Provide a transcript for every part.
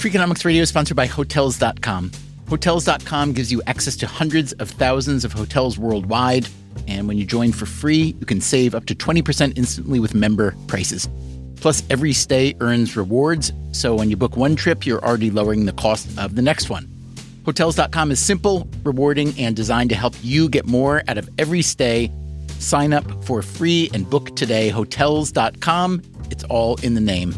Freakonomics Radio is sponsored by Hotels.com. Hotels.com gives you access to hundreds of thousands of hotels worldwide. And when you join for free, you can save up to 20% instantly with member prices. Plus, every stay earns rewards. So when you book one trip, you're already lowering the cost of the next one. Hotels.com is simple, rewarding, and designed to help you get more out of every stay. Sign up for free and book today. Hotels.com. It's all in the name.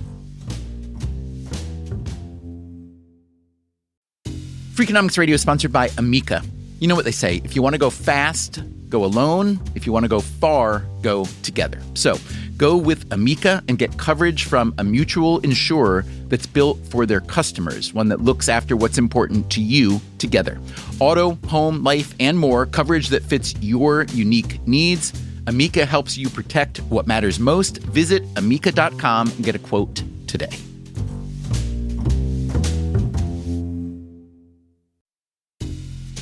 Freakonomics Radio is sponsored by Amica. You know what they say, if you want to go fast, go alone. If you want to go far, go together. So go with Amica and get coverage from a mutual insurer that's built for their customers, one that looks after what's important to you together. Auto, home, life, and more, coverage that fits your unique needs. Amica helps you protect what matters most. Visit amica.com and get a quote today.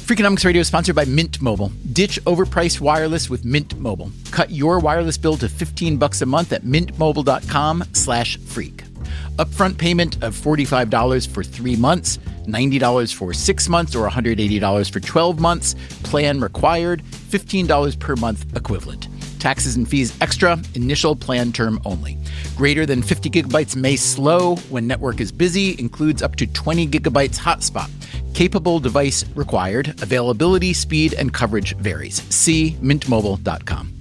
Freakonomics Radio is sponsored by Mint Mobile. Ditch overpriced wireless with Mint Mobile. Cut your wireless bill to $15 a month at mintmobile.com/freak. Upfront payment of $45 for 3 months, $90 for 6 months, or $180 for 12 months. Plan required, $15 per month equivalent. Taxes and fees extra, initial plan term only. Greater than 50 gigabytes may slow when network is busy, includes up to 20 gigabytes hotspot. Capable device required. Availability, speed, and coverage varies. See mintmobile.com.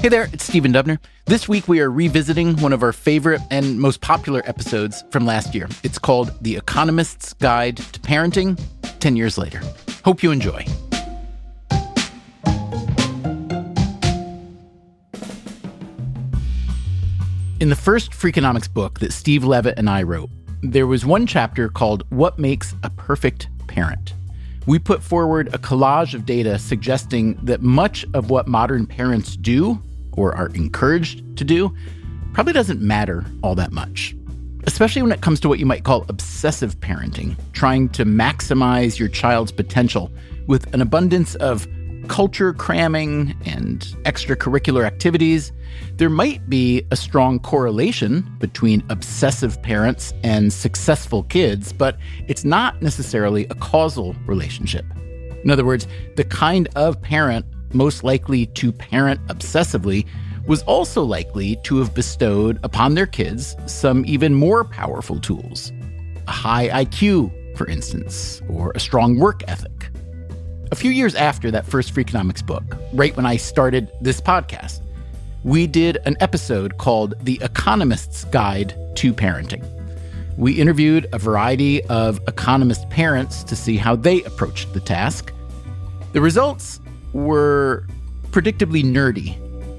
Hey there, it's Stephen Dubner. This week we are revisiting one of our favorite and most popular episodes from last year. It's called The Economist's Guide to Parenting, 10 years later. Hope you enjoy. In the first Freakonomics book that Steve Levitt and I wrote, there was one chapter called What Makes a Perfect Parent? We put forward a collage of data suggesting that much of what modern parents do, or are encouraged to do, probably doesn't matter all that much. Especially when it comes to what you might call obsessive parenting, trying to maximize your child's potential with an abundance of culture cramming and extracurricular activities. There might be a strong correlation between obsessive parents and successful kids, but it's not necessarily a causal relationship. In other words, the kind of parent most likely to parent obsessively was also likely to have bestowed upon their kids some even more powerful tools. A high IQ, for instance, or a strong work ethic. A few years after that first Freakonomics book, right when I started this podcast, we did an episode called The Economist's Guide to Parenting. We interviewed a variety of economist parents to see how they approached the task. The results were predictably nerdy.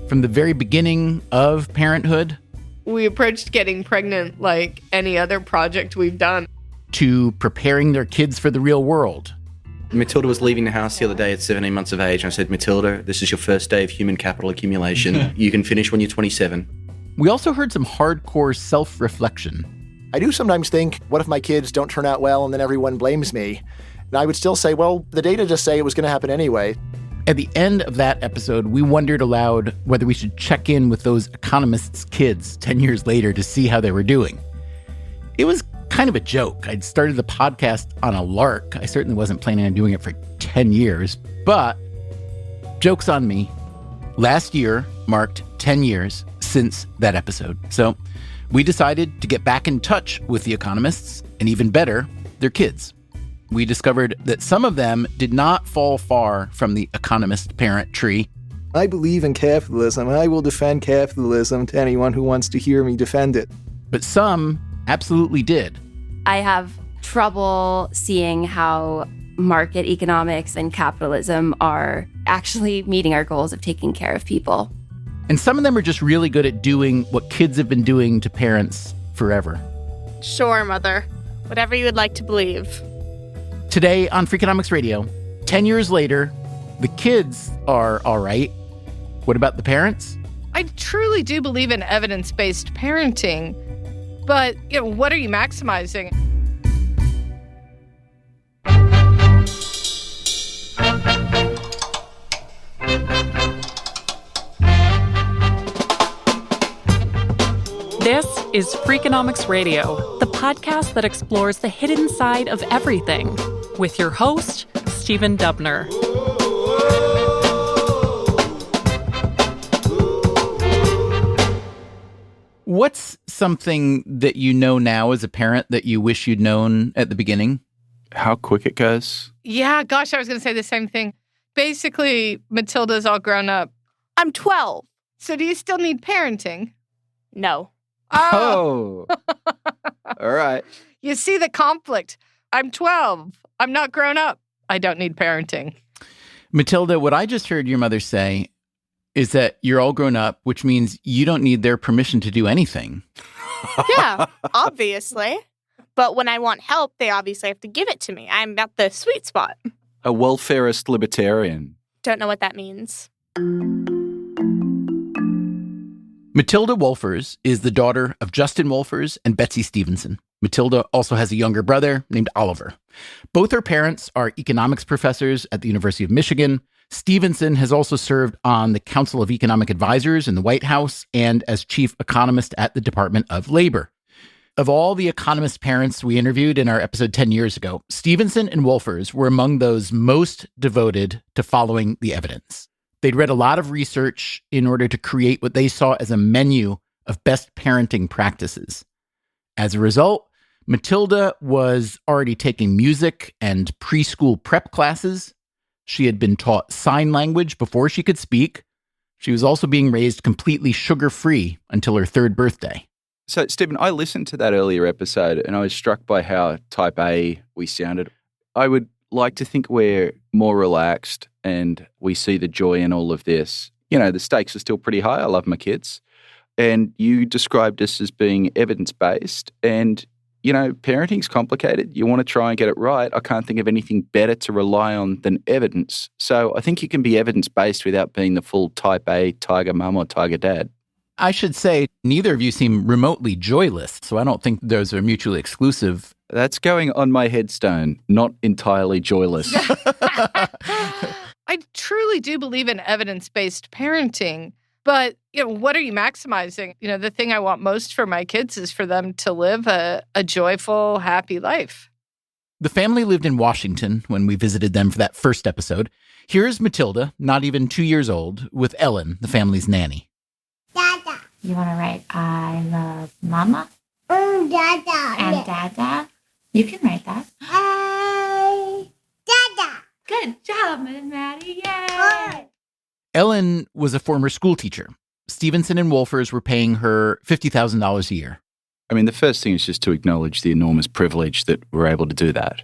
From the very beginning of parenthood, we approached getting pregnant like any other project we've done, to preparing their kids for the real world. Matilda was leaving the house the other day at 17 months of age, and I said, Matilda, this is your first day of human capital accumulation. You can finish when you're 27. We also heard some hardcore self-reflection. I do sometimes think, what if my kids don't turn out well and then everyone blames me? And I would still say, well, the data just say it was going to happen anyway. At the end of that episode, we wondered aloud whether we should check in with those economists' kids 10 years later to see how they were doing. It was kind of a joke. I'd started the podcast on a lark. I certainly wasn't planning on doing it for 10 years, but joke's on me. Last year marked 10 years since that episode. So we decided to get back in touch with the economists, and even better, their kids. We discovered that some of them did not fall far from the economist parent tree. I believe in capitalism, and I will defend capitalism to anyone who wants to hear me defend it. But some absolutely did. I have trouble seeing how market economics and capitalism are actually meeting our goals of taking care of people. And some of them are just really good at doing what kids have been doing to parents forever. Sure, Mother. Whatever you would like to believe. Today on Freakonomics Radio, 10 years later, the kids are all right. What about the parents? I truly do believe in evidence-based parenting, but what are you maximizing? is Freakonomics Radio, the podcast that explores the hidden side of everything, with your host, Stephen Dubner. What's something that you know now as a parent that you wish you'd known at the beginning? How quick it goes. Yeah, gosh, I was going to say the same thing. Basically, Matilda's all grown up. I'm 12. So do you still need parenting? No. Oh. All right. You see the conflict. I'm 12. I'm not grown up. I don't need parenting. Matilda, what I just heard your mother say is that you're all grown up, which means you don't need their permission to do anything. Yeah, obviously. But when I want help, they obviously have to give it to me. I'm at the sweet spot. A welfarist libertarian. Don't know what that means. Matilda Wolfers is the daughter of Justin Wolfers and Betsy Stevenson. Matilda also has a younger brother named Oliver. Both her parents are economics professors at the University of Michigan. Stevenson has also served on the Council of Economic Advisors in the White House and as chief economist at the Department of Labor. Of all the Economist parents we interviewed in our episode 10 years ago, Stevenson and Wolfers were among those most devoted to following the evidence. They'd read a lot of research in order to create what they saw as a menu of best parenting practices. As a result, Matilda was already taking music and preschool prep classes. She had been taught sign language before she could speak. She was also being raised completely sugar-free until her 3rd birthday. So, Stephen, I listened to that earlier episode and I was struck by how type A we sounded. I would like to think we're more relaxed and we see the joy in all of this. You know, the stakes are still pretty high. I love my kids. And you described us as being evidence-based and, you know, parenting's complicated. You want to try and get it right. I can't think of anything better to rely on than evidence. So I think you can be evidence-based without being the full type A tiger mum or tiger dad. I should say neither of you seem remotely joyless, so I don't think those are mutually exclusive. That's going on my headstone, not entirely joyless. I truly do believe in evidence-based parenting, but what are you maximizing? The thing I want most for my kids is for them to live a joyful, happy life. The family lived in Washington when we visited them for that first episode. Here's Matilda, not even 2 years old, with Ellen, the family's nanny. Dada. You want to write, I love Mama? Dada. And Dada? You can write that. Dada. Good job, Miss Maddie. Yay! Ellen was a former school teacher. Stevenson and Wolfers were paying her $50,000 a year. I mean, the first thing is just to acknowledge the enormous privilege that we're able to do that.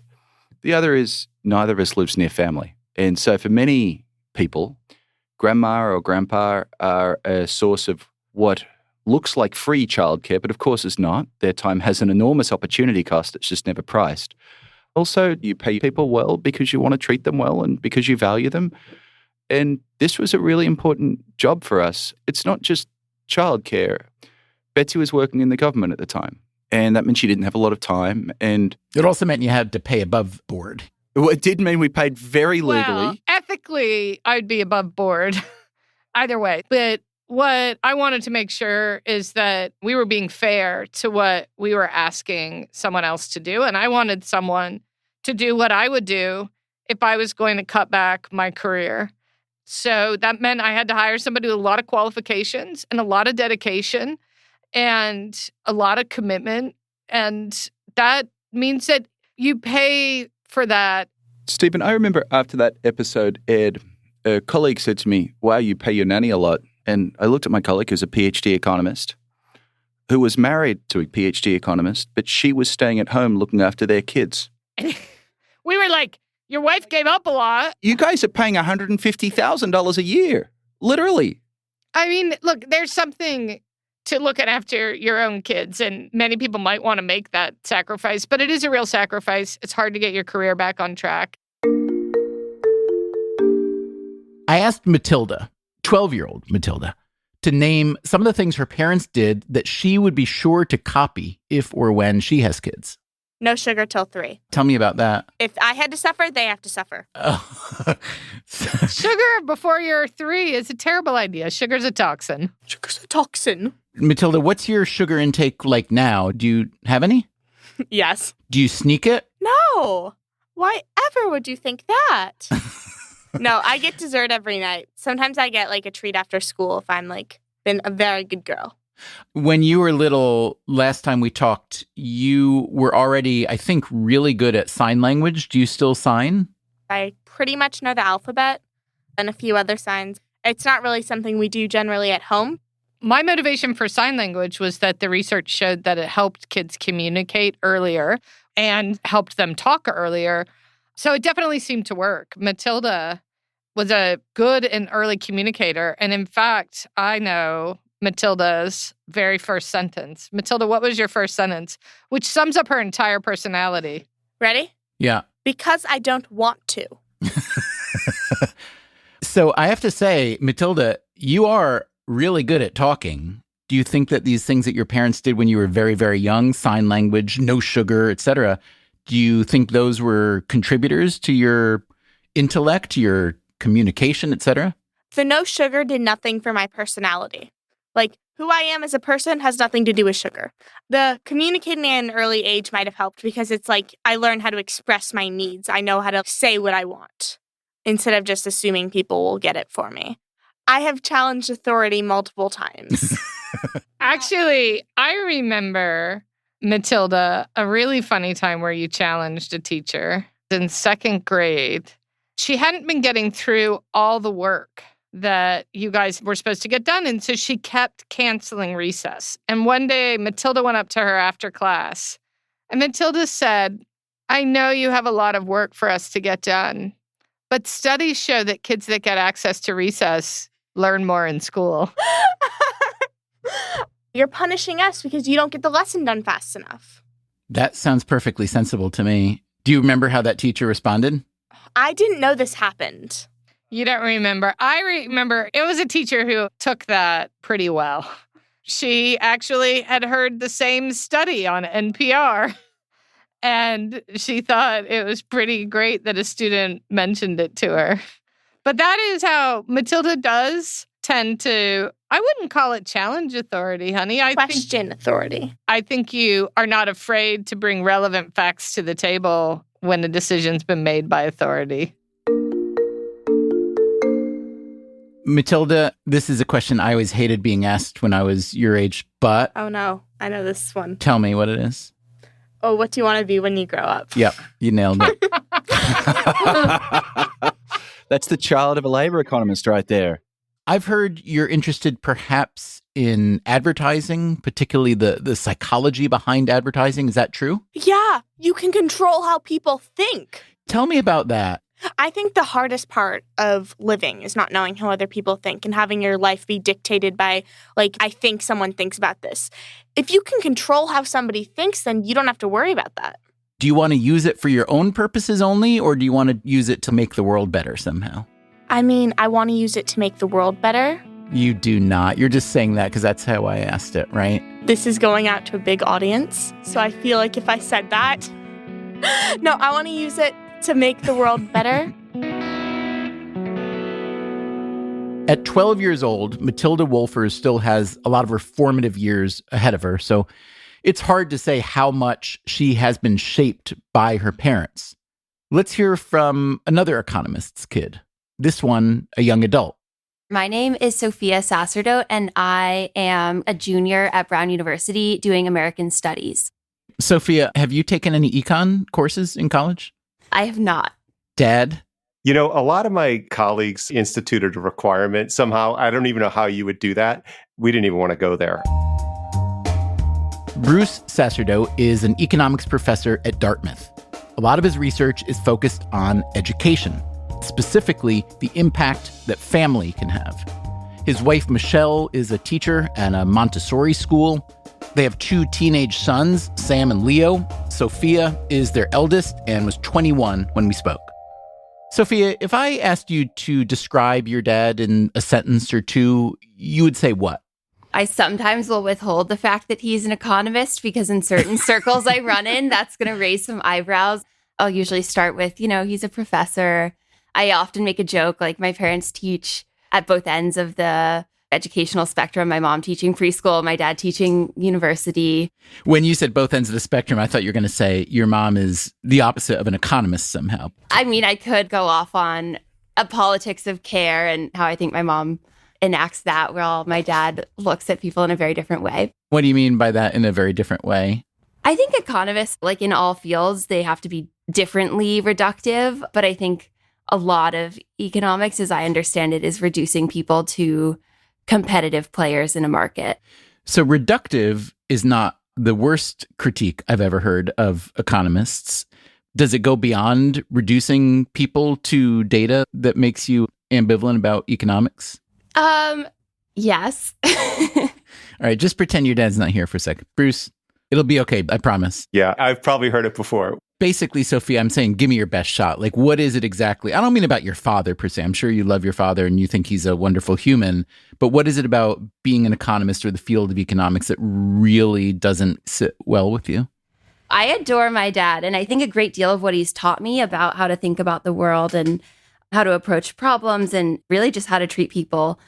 The other is neither of us lives near family. And so for many people, grandma or grandpa are a source of what looks like free childcare, but of course it's not. Their time has an enormous opportunity cost that's just never priced. Also, you pay people well because you want to treat them well and because you value them. And this was a really important job for us. It's not just childcare. Betsy was working in the government at the time, and that meant she didn't have a lot of time. And it also meant you had to pay above board. Well, it did mean we paid very legally. Well, ethically, I'd be above board either way. But what I wanted to make sure is that we were being fair to what we were asking someone else to do. And I wanted someone to do what I would do if I was going to cut back my career. So that meant I had to hire somebody with a lot of qualifications and a lot of dedication and a lot of commitment. And that means that you pay for that. Stephen, I remember after that episode aired, a colleague said to me, wow, you pay your nanny a lot. And I looked at my colleague who's a PhD economist who was married to a PhD economist, but she was staying at home looking after their kids. We were like, your wife gave up a lot. You guys are paying $150,000 a year, literally. I mean, look, there's something to looking after your own kids, and many people might want to make that sacrifice, but it is a real sacrifice. It's hard to get your career back on track. I asked Matilda, 12-year-old Matilda, to name some of the things her parents did that she would be sure to copy if or when she has kids. No sugar till 3. Tell me about that. If I had to suffer, they have to suffer. Oh. Sugar before you're 3 is a terrible idea. Sugar's a toxin. Sugar's a toxin. Matilda, what's your sugar intake like now? Do you have any? Yes. Do you sneak it? No. Why ever would you think that? No, I get dessert every night. Sometimes I get like a treat after school if I'm like been a very good girl. When you were little, last time we talked, you were already, I think, really good at sign language. Do you still sign? I pretty much know the alphabet and a few other signs. It's not really something we do generally at home. My motivation for sign language was that the research showed that it helped kids communicate earlier and helped them talk earlier. So it definitely seemed to work. Matilda was a good and early communicator. And in fact, I know Matilda's very first sentence. Matilda, what was your first sentence? Which sums up her entire personality. Ready? Yeah. Because I don't want to. So I have to say, Matilda, you are really good at talking. Do you think that these things that your parents did when you were very, very young, sign language, no sugar, etc., do you think those were contributors to your intellect, your communication, etc.? The no sugar did nothing for my personality. Like, who I am as a person has nothing to do with sugar. The communicating at an early age might have helped because it's like I learned how to express my needs. I know how to say what I want instead of just assuming people will get it for me. I have challenged authority multiple times. Actually, I remember, Matilda, a really funny time where you challenged a teacher in second grade. She hadn't been getting through all the work that you guys were supposed to get done. And so she kept canceling recess. And one day, Matilda went up to her after class. And Matilda said, I know you have a lot of work for us to get done, but studies show that kids that get access to recess learn more in school. You're punishing us because you don't get the lesson done fast enough. That sounds perfectly sensible to me. Do you remember how that teacher responded? I didn't know this happened. You don't remember. I remember it was a teacher who took that pretty well. She actually had heard the same study on NPR, and she thought it was pretty great that a student mentioned it to her. But that is how Matilda does tend to, I wouldn't call it challenge authority, honey. Question authority. I think you are not afraid to bring relevant facts to the table when a decision's been made by authority. Matilda, this is a question I always hated being asked when I was your age, but... Oh no, I know this one. Tell me what it is. Oh, what do you want to be when you grow up? Yep, you nailed it. That's the child of a labor economist right there. I've heard you're interested perhaps in advertising, particularly the psychology behind advertising. Is that true? Yeah, you can control how people think. Tell me about that. I think the hardest part of living is not knowing how other people think and having your life be dictated by, like, I think someone thinks about this. If you can control how somebody thinks, then you don't have to worry about that. Do you want to use it for your own purposes only, or do you want to use it to make the world better somehow? I mean, I want to use it to make the world better. You do not. You're just saying that because that's how I asked it, right? This is going out to a big audience, so I feel like if I said that... No, I want to use it to make the world better. At 12 years old, Matilda Wolfers still has a lot of her formative years ahead of her, so it's hard to say how much she has been shaped by her parents. Let's hear from another economist's kid, this one a young adult. My name is Sophia Sacerdote, and I am a junior at Brown University doing American Studies. Sophia, have you taken any econ courses in college? I have not. Dad? You know, a lot of my colleagues instituted a requirement somehow. I don't even know how you would do that. We didn't even want to go there. Bruce Sacerdote is an economics professor at Dartmouth. A lot of his research is focused on education, specifically the impact that family can have. His wife, Michelle, is a teacher at a Montessori school. They have 2 teenage sons, Sam and Leo. Sophia is their eldest and was 21 when we spoke. Sophia, if I asked you to describe your dad in a sentence or two, you would say what? I sometimes will withhold the fact that he's an economist because in certain circles I run in, that's going to raise some eyebrows. I'll usually start with, he's a professor. I often make a joke, like my parents teach at both ends of the educational spectrum. My mom teaching preschool, my dad teaching university. When you said both ends of the spectrum, I thought you were going to say your mom is the opposite of an economist somehow. I mean, I could go off on a politics of care and how I think my mom enacts that, while my dad looks at people in a very different way. What do you mean by that, in a very different way? I think economists, like in all fields, they have to be differently reductive. But I think a lot of economics, as I understand it, is reducing people to competitive players in a market. So reductive is not the worst critique I've ever heard of economists. Does it go beyond reducing people to data that makes you ambivalent about economics? Yes. All right, just pretend your dad's not here for a second. Bruce, it'll be okay, I promise. Yeah, I've probably heard it before. Basically, Sophia, I'm saying, give me your best shot. Like, what is it exactly? I don't mean about your father per se. I'm sure you love your father and you think he's a wonderful human. But what is it about being an economist or the field of economics that really doesn't sit well with you? I adore my dad. And I think a great deal of what he's taught me about how to think about the world and how to approach problems and really just how to treat people.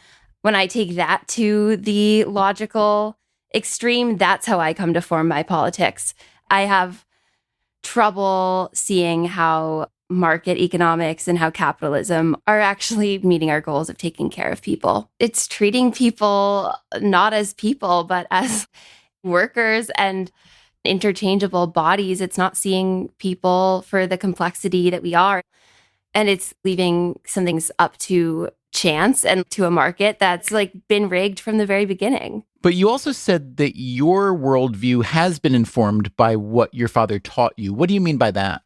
When I take that to the logical extreme, that's how I come to form my politics. I have trouble seeing how market economics and how capitalism are actually meeting our goals of taking care of people. It's treating people not as people, but as workers and interchangeable bodies. It's not seeing people for the complexity that we are. And it's leaving some things up to chance and to a market that's like been rigged from the very beginning. But you also said that your worldview has been informed by what your father taught you. What do you mean by that?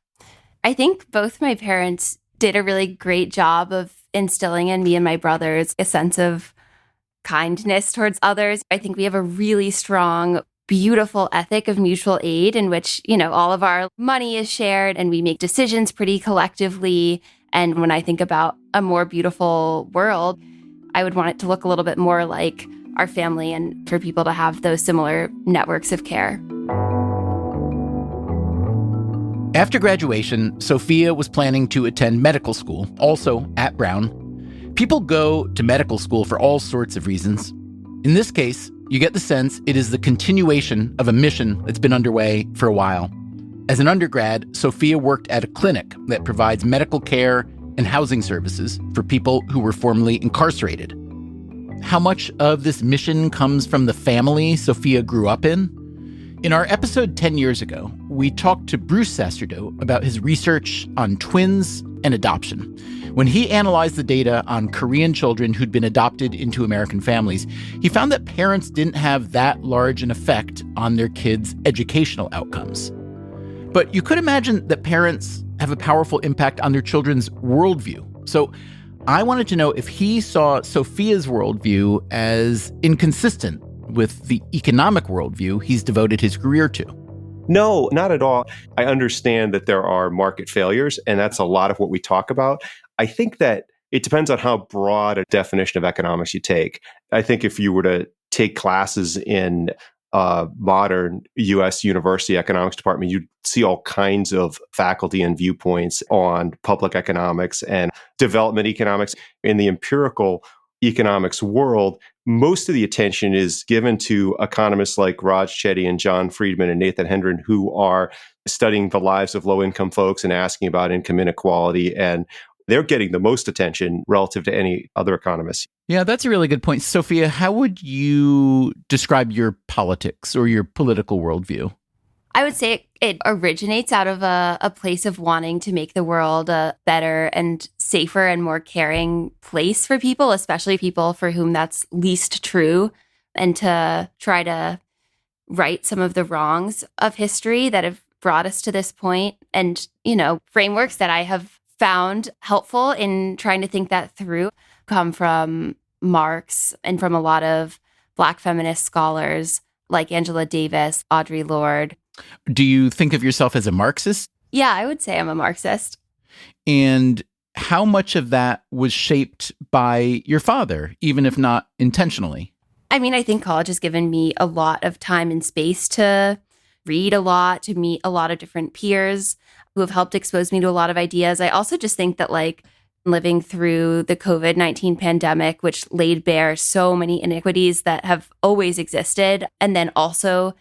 I think both my parents did a really great job of instilling in me and my brothers a sense of kindness towards others. I think we have a really strong, beautiful ethic of mutual aid in which, all of our money is shared and we make decisions pretty collectively. And when I think about a more beautiful world, I would want it to look a little bit more like our family and for people to have those similar networks of care. After graduation, Sophia was planning to attend medical school, also at Brown. People go to medical school for all sorts of reasons. In this case, you get the sense it is the continuation of a mission that's been underway for a while. As an undergrad, Sophia worked at a clinic that provides medical care and housing services for people who were formerly incarcerated. How much of this mission comes from the family Sophia grew up in? In our episode 10 years ago, we talked to Bruce Sacerdote about his research on twins and adoption. When he analyzed the data on Korean children who'd been adopted into American families, he found that parents didn't have that large an effect on their kids' educational outcomes. But you could imagine that parents have a powerful impact on their children's worldview. So I wanted to know if he saw Sophia's worldview as inconsistent with the economic worldview he's devoted his career to. No, not at all. I understand that there are market failures, and that's a lot of what we talk about. I think that it depends on how broad a definition of economics you take. I think if you were to take classes in modern U.S. university economics department, you'd see all kinds of faculty and viewpoints on public economics and development economics. In the empirical economics world, most of the attention is given to economists like Raj Chetty and John Friedman and Nathan Hendren, who are studying the lives of low-income folks and asking about income inequality, and they're getting the most attention relative to any other economists. Yeah, that's a really good point. Sophia, how would you describe your politics or your political worldview? I would say it originates out of a place of wanting to make the world a better and safer and more caring place for people, especially people for whom that's least true, and to try to right some of the wrongs of history that have brought us to this point. And, frameworks that I have found helpful in trying to think that through come from Marx and from a lot of Black feminist scholars like Angela Davis, Audre Lorde. Do you think of yourself as a Marxist? Yeah, I would say I'm a Marxist. And how much of that was shaped by your father, even if not intentionally? I mean, I think college has given me a lot of time and space to read a lot, to meet a lot of different peers who have helped expose me to a lot of ideas. I also just think that living through the COVID-19 pandemic, which laid bare so many inequities that have always existed. And then also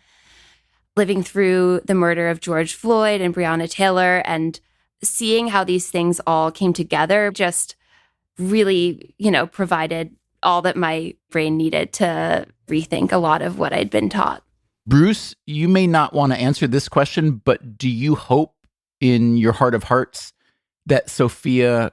living through the murder of George Floyd and Breonna Taylor, and seeing how these things all came together just really, provided all that my brain needed to rethink a lot of what I'd been taught. Bruce, you may not want to answer this question, but do you hope in your heart of hearts that Sophia,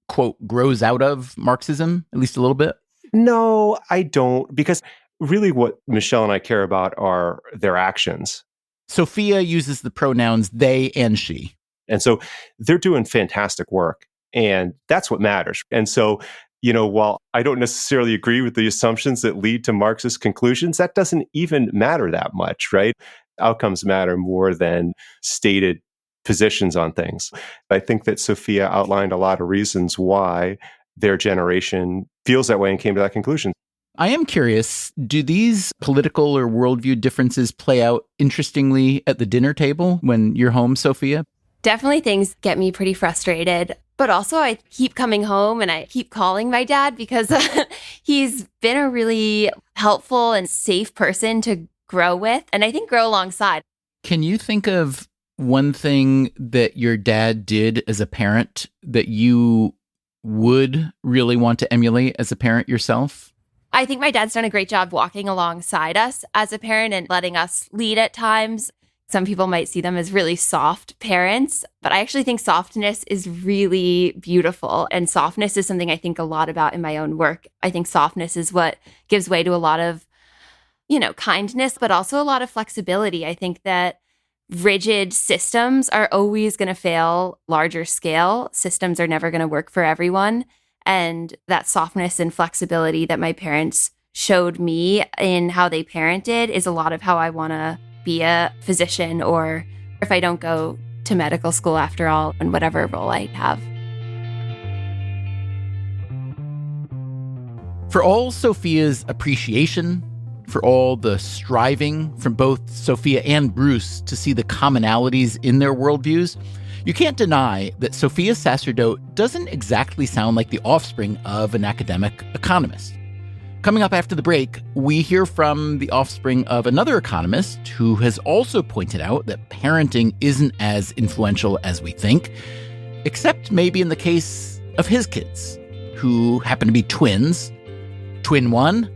quote, grows out of Marxism, at least a little bit? No, I don't, because really what Michelle and I care about are their actions. Sophia uses the pronouns they and she. And so they're doing fantastic work, and that's what matters. And so, while I don't necessarily agree with the assumptions that lead to Marxist conclusions, that doesn't even matter that much, right? Outcomes matter more than stated positions on things. I think that Sophia outlined a lot of reasons why their generation feels that way and came to that conclusion. I am curious, do these political or worldview differences play out interestingly at the dinner table when you're home, Sophia? Definitely things get me pretty frustrated. But also I keep coming home and I keep calling my dad because he's been a really helpful and safe person to grow with, and I think grow alongside. Can you think of one thing that your dad did as a parent that you would really want to emulate as a parent yourself? I think my dad's done a great job walking alongside us as a parent and letting us lead at times. Some people might see them as really soft parents, but I actually think softness is really beautiful. And softness is something I think a lot about in my own work. I think softness is what gives way to a lot of, kindness, but also a lot of flexibility. I think that rigid systems are always going to fail larger scale. Systems are never going to work for everyone. And that softness and flexibility that my parents showed me in how they parented is a lot of how I want to be a physician, or if I don't go to medical school after all, and whatever role I have. For all Sophia's appreciation, for all the striving from both Sophia and Bruce to see the commonalities in their worldviews, you can't deny that Sophia Sacerdote doesn't exactly sound like the offspring of an academic economist. Coming up after the break, we hear from the offspring of another economist who has also pointed out that parenting isn't as influential as we think, except maybe in the case of his kids, who happen to be twins. Twin one.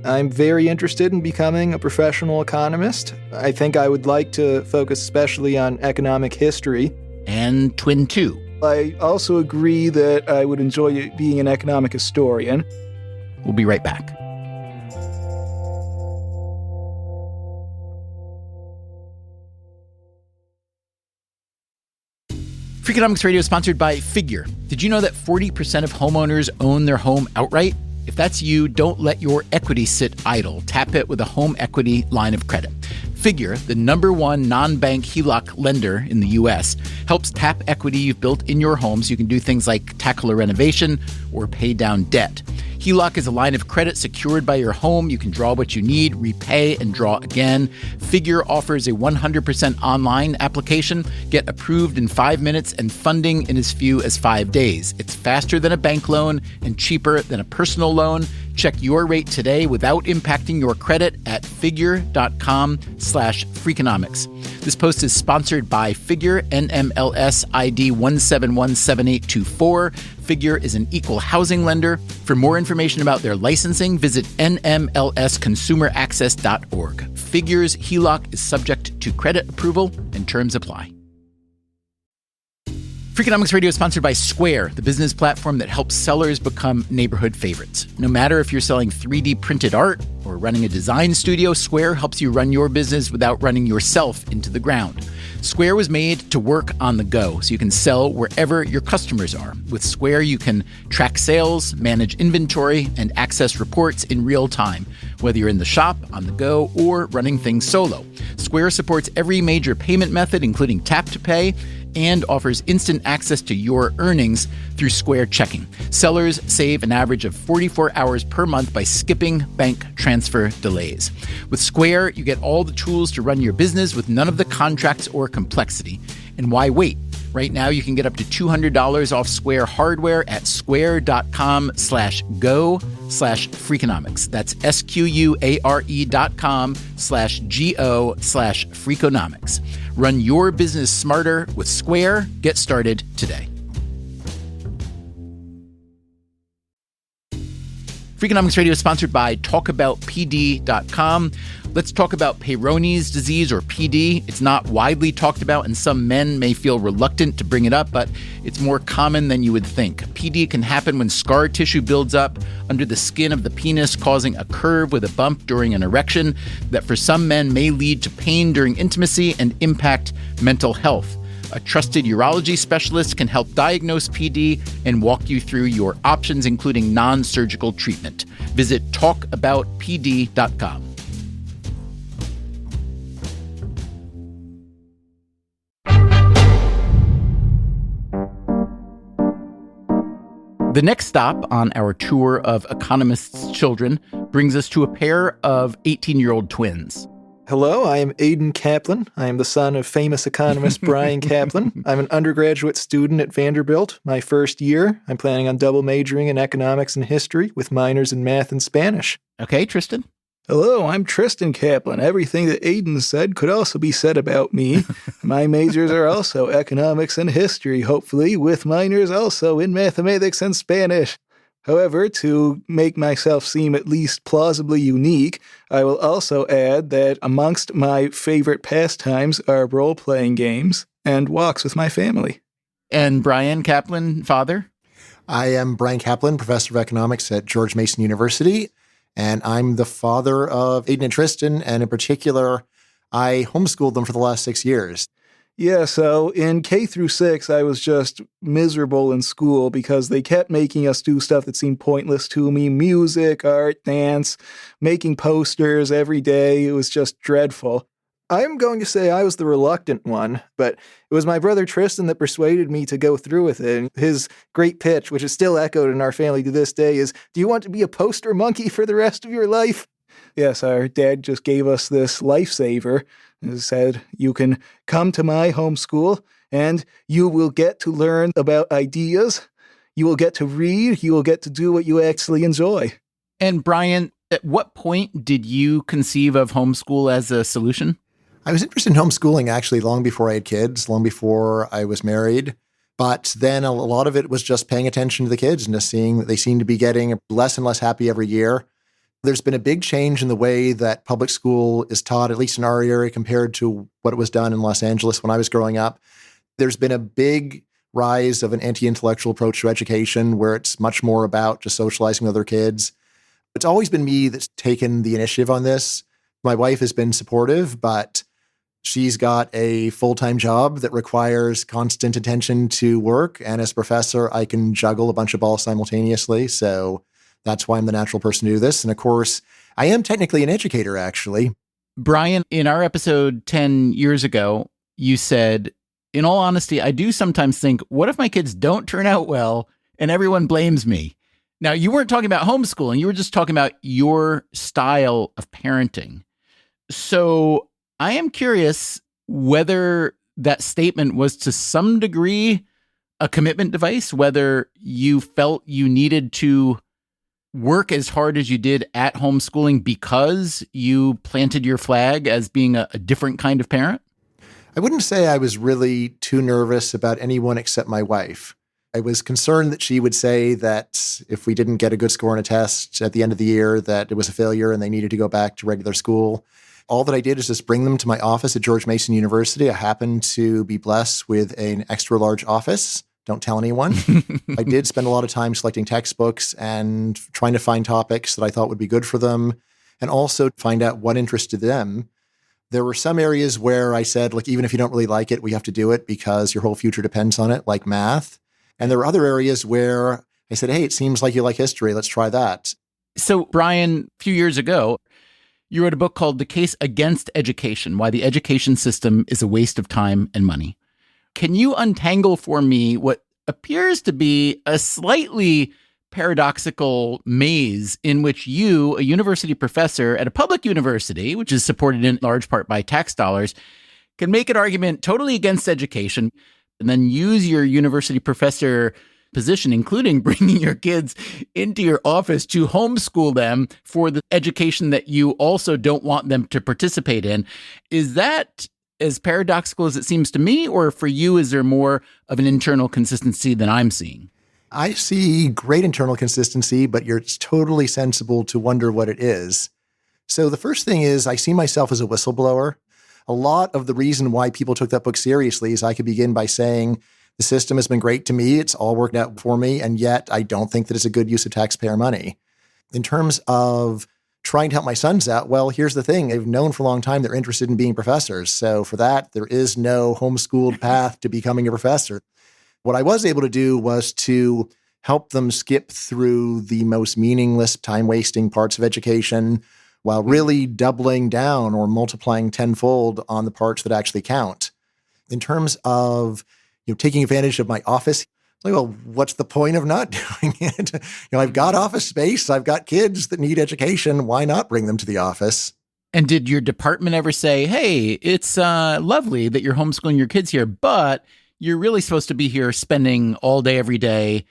I'm very interested in becoming a professional economist. I think I would like to focus especially on economic history. And twin two. I also agree that I would enjoy being an economic historian. We'll be right back. Freakonomics Radio is sponsored by Figure. Did you know that 40% of homeowners own their home outright? If that's you, don't let your equity sit idle. Tap it with a home equity line of credit. Figure, the #1 non-bank HELOC lender in the U.S., helps tap equity you've built in your home so you can do things like tackle a renovation or pay down debt. HELOC is a line of credit secured by your home. You can draw what you need, repay, and draw again. Figure offers a 100% online application. Get approved in 5 minutes and funding in as few as 5 days. It's faster than a bank loan and cheaper than a personal loan. Check your rate today without impacting your credit at figure.com/Freakonomics. This post is sponsored by Figure, NMLS ID 1717824. Figure is an equal housing lender. For more information about their licensing, visit nmlsconsumeraccess.org. Figure's HELOC is subject to credit approval and terms apply. Freakonomics Radio is sponsored by Square, the business platform that helps sellers become neighborhood favorites. No matter if you're selling 3D printed art or running a design studio, Square helps you run your business without running yourself into the ground. Square was made to work on the go, so you can sell wherever your customers are. With Square, you can track sales, manage inventory, and access reports in real time, whether you're in the shop, on the go, or running things solo. Square supports every major payment method, including tap to pay, and offers instant access to your earnings through Square Checking. Sellers save an average of 44 hours per month by skipping bank transfer delays. With Square, you get all the tools to run your business with none of the contracts or complexity. And why wait? Right now, you can get up to $200 off Square hardware at square.com/go/Freakonomics. That's SQUARE.com/GO/Freakonomics. Run your business smarter with Square. Get started today. Freakonomics Radio is sponsored by TalkAboutPD.com. Let's talk about Peyronie's disease, or PD. It's not widely talked about, and some men may feel reluctant to bring it up, but it's more common than you would think. PD can happen when scar tissue builds up under the skin of the penis, causing a curve with a bump during an erection that for some men may lead to pain during intimacy and impact mental health. A trusted urology specialist can help diagnose PD and walk you through your options, including non-surgical treatment. Visit talkaboutpd.com. The next stop on our tour of Economist's children brings us to a pair of 18-year-old twins. Hello, I am Aidan Kaplan. I am the son of famous economist Brian Kaplan. I'm an undergraduate student at Vanderbilt. My first year, I'm planning on double majoring in economics and history with minors in math and Spanish. Okay, Tristan? Hello, I'm Tristan Kaplan. Everything that Aidan said could also be said about me. My majors are also economics and history, hopefully, with minors also in mathematics and Spanish. However, to make myself seem at least plausibly unique, I will also add that amongst my favorite pastimes are role-playing games and walks with my family. And Brian Kaplan, father? I am Brian Kaplan, professor of economics at George Mason University, and I'm the father of Aidan and Tristan, and in particular, I homeschooled them for the last 6 years. Yeah, so in K through 6, I was just miserable in school because they kept making us do stuff that seemed pointless to me. Music, art, dance, making posters every day. It was just dreadful. I'm going to say I was the reluctant one, but it was my brother Tristan that persuaded me to go through with it. And his great pitch, which is still echoed in our family to this day, is, do you want to be a poster monkey for the rest of your life? Yes, our dad just gave us this lifesaver. He said, you can come to my homeschool and you will get to learn about ideas. You will get to read. You will get to do what you actually enjoy. And Brian, at what point did you conceive of homeschool as a solution? I was interested in homeschooling actually long before I had kids, long before I was married. But then a lot of it was just paying attention to the kids and just seeing that they seemed to be getting less and less happy every year. There's been a big change in the way that public school is taught, at least in our area, compared to what was done in Los Angeles when I was growing up. There's been a big rise of an anti-intellectual approach to education where it's much more about just socializing with other kids. It's always been me that's taken the initiative on this. My wife has been supportive, but she's got a full-time job that requires constant attention to work. And as a professor, I can juggle a bunch of balls simultaneously. So that's why I'm the natural person to do this. And of course, I am technically an educator, actually. Brian, in our episode 10 years ago, you said, in all honesty, I do sometimes think, what if my kids don't turn out well and everyone blames me? Now, you weren't talking about homeschooling. You were just talking about your style of parenting. So I am curious whether that statement was to some degree a commitment device, whether you felt you needed to work as hard as you did at homeschooling because you planted your flag as being a different kind of parent? I wouldn't say I was really too nervous about anyone except my wife. I was concerned that she would say that if we didn't get a good score on a test at the end of the year, that it was a failure and they needed to go back to regular school. All that I did is just bring them to my office at George Mason University. I happened to be blessed with an extra large office. Don't tell anyone. I did spend a lot of time selecting textbooks and trying to find topics that I thought would be good for them and also find out what interested them. There were some areas where I said, like, even if you don't really like it, we have to do it because your whole future depends on it, like math. And there were other areas where I said, hey, it seems like you like history. Let's try that. So, Brian, a few years ago, you wrote a book called The Case Against Education, Why the Education System is a Waste of Time and Money. Can you untangle for me what appears to be a slightly paradoxical maze in which you, a university professor at a public university, which is supported in large part by tax dollars, can make an argument totally against education, and then use your university professor position, including bringing your kids into your office to homeschool them for the education that you also don't want them to participate in. Is that as paradoxical as it seems to me, or for you, is there more of an internal consistency than I'm seeing? I see great internal consistency, but it's totally sensible to wonder what it is. So the first thing is I see myself as a whistleblower. A lot of the reason why people took that book seriously is I could begin by saying, the system has been great to me. It's all worked out for me. And yet I don't think that it's a good use of taxpayer money. In terms of trying to help my sons out, well, here's the thing. They've known for a long time they're interested in being professors. So for that, there is no homeschooled path to becoming a professor. What I was able to do was to help them skip through the most meaningless, time-wasting parts of education while really doubling down or multiplying tenfold on the parts that actually count. In terms of taking advantage of my office, like, well, what's the point of not doing it? I've got office space. I've got kids that need education. Why not bring them to the office? And did your department ever say, hey, it's lovely that you're homeschooling your kids here, but you're really supposed to be here spending all day, every day,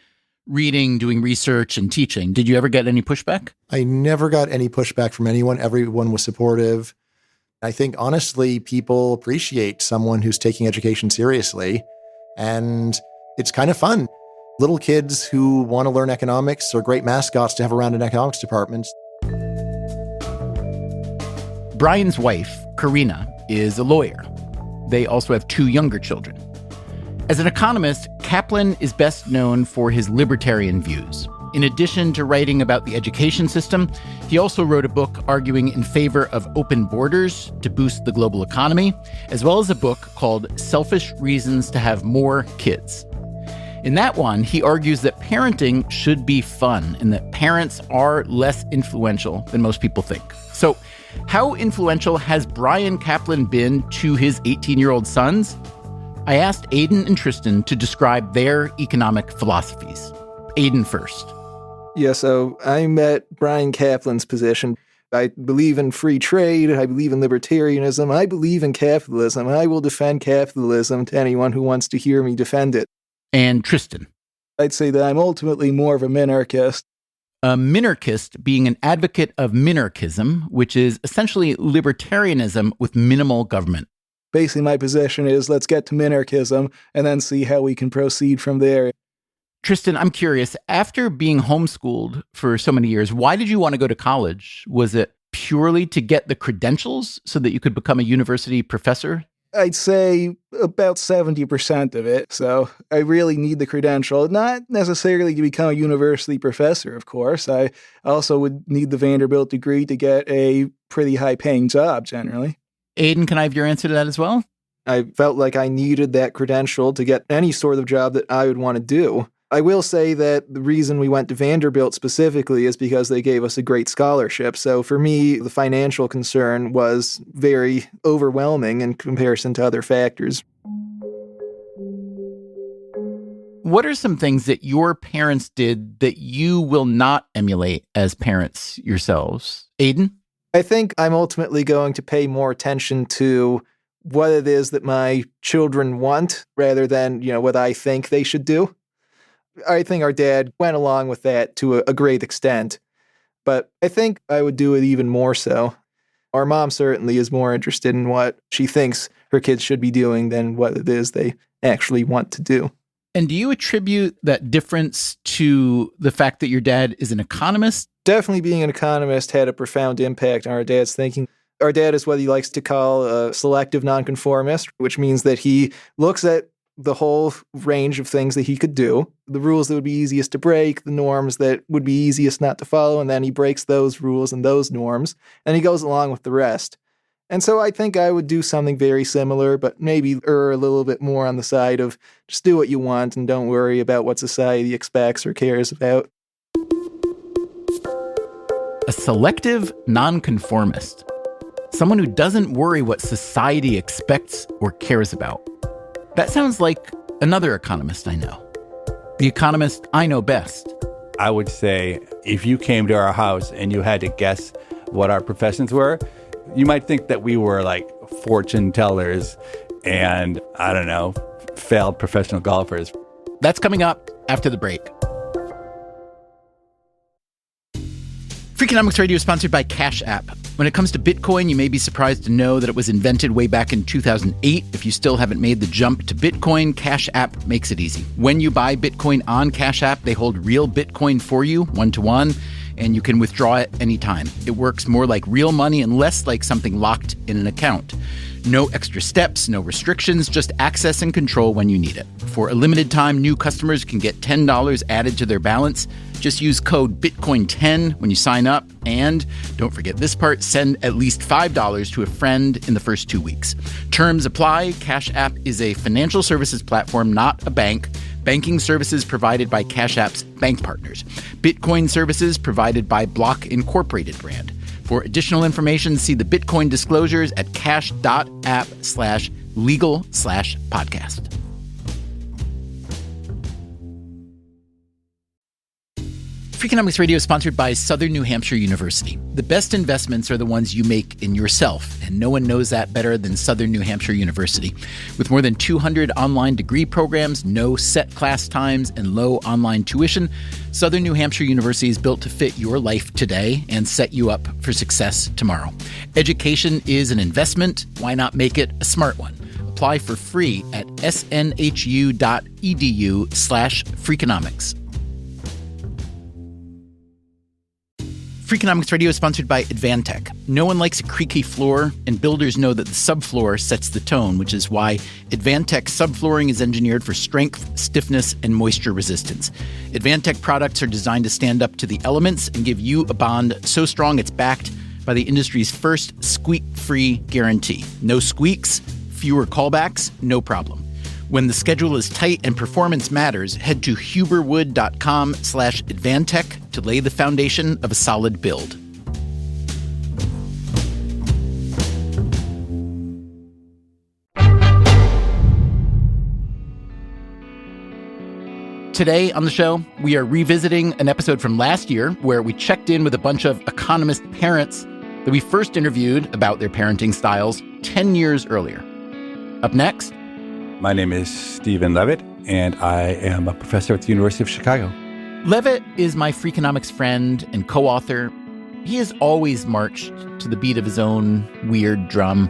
reading, doing research, and teaching? Did you ever get any pushback? I never got any pushback from anyone. Everyone was supportive. I think, honestly, people appreciate someone who's taking education seriously. And it's kind of fun. Little kids who want to learn economics are great mascots to have around in economics departments. Brian's wife, Karina, is a lawyer. They also have 2 younger children. As an economist, Kaplan is best known for his libertarian views. In addition to writing about the education system, he also wrote a book arguing in favor of open borders to boost the global economy, as well as a book called Selfish Reasons to Have More Kids. In that one, he argues that parenting should be fun and that parents are less influential than most people think. So, how influential has Brian Kaplan been to his 18-year-old sons? I asked Aidan and Tristan to describe their economic philosophies. Aidan first. Yeah, so I'm at Brian Kaplan's position. I believe in free trade. I believe in libertarianism. I believe in capitalism. I will defend capitalism to anyone who wants to hear me defend it. And Tristan. I'd say that I'm ultimately more of a minarchist. A minarchist being an advocate of minarchism, which is essentially libertarianism with minimal government. Basically, my position is let's get to minarchism and then see how we can proceed from there. Tristan, I'm curious, after being homeschooled for so many years, why did you want to go to college? Was it purely to get the credentials so that you could become a university professor? I'd say about 70% of it. So I really need the credential, not necessarily to become a university professor, of course. I also would need the Vanderbilt degree to get a pretty high-paying job, generally. Aidan, can I have your answer to that as well? I felt like I needed that credential to get any sort of job that I would want to do. I will say that the reason we went to Vanderbilt specifically is because they gave us a great scholarship. So for me, the financial concern was very overwhelming in comparison to other factors. What are some things that your parents did that you will not emulate as parents yourselves? Aidan? I think I'm ultimately going to pay more attention to what it is that my children want rather than, what I think they should do. I think our dad went along with that to a great extent, but I think I would do it even more so. Our mom certainly is more interested in what she thinks her kids should be doing than what it is they actually want to do. And do you attribute that difference to the fact that your dad is an economist? Definitely being an economist had a profound impact on our dad's thinking. Our dad is what he likes to call a selective nonconformist, which means that he looks at the whole range of things that he could do, the rules that would be easiest to break, the norms that would be easiest not to follow, and then he breaks those rules and those norms, and he goes along with the rest. And so I think I would do something very similar, but maybe err a little bit more on the side of just do what you want and don't worry about what society expects or cares about. A selective nonconformist. Someone who doesn't worry what society expects or cares about. That sounds like another economist I know. The economist I know best. I would say if you came to our house and you had to guess what our professions were, you might think that we were like fortune tellers and, I don't know, failed professional golfers. That's coming up after the break. Freakonomics Radio is sponsored by Cash App. When it comes to Bitcoin, you may be surprised to know that it was invented way back in 2008. If you still haven't made the jump to Bitcoin, Cash App makes it easy. When you buy Bitcoin on Cash App, they hold real Bitcoin for you, one-to-one, and you can withdraw it anytime. It works more like real money and less like something locked in an account. No extra steps, no restrictions, just access and control when you need it. For a limited time, new customers can get $10 added to their balance. Just use code BITCOIN10 when you sign up. And don't forget this part, send at least $5 to a friend in the first 2 weeks. Terms apply. Cash App is a financial services platform, not a bank. Banking services provided by Cash App's bank partners. Bitcoin services provided by Block Incorporated brand. For additional information, see the Bitcoin disclosures at cash.app/legal/podcast. Freakonomics Radio is sponsored by Southern New Hampshire University. The best investments are the ones you make in yourself, and no one knows that better than Southern New Hampshire University. With more than 200 online degree programs, no set class times, and low online tuition, Southern New Hampshire University is built to fit your life today and set you up for success tomorrow. Education is an investment. Why not make it a smart one? Apply for free at snhu.edu/Freakonomics. Freakonomics Radio is sponsored by Advantech. No one likes a creaky floor, and builders know that the subfloor sets the tone, which is why Advantech subflooring is engineered for strength, stiffness, and moisture resistance. Advantech products are designed to stand up to the elements and give you a bond so strong it's backed by the industry's first squeak-free guarantee. No squeaks, fewer callbacks, no problem. When the schedule is tight and performance matters, head to huberwood.com/Advantech to lay the foundation of a solid build. Today on the show, we are revisiting an episode from last year where we checked in with a bunch of economist parents that we first interviewed about their parenting styles 10 years earlier. Up next, My name is Stephen Levitt, and I am a professor at the University of Chicago. Levitt is my Freakonomics friend and co-author. He has always marched to the beat of his own weird drum.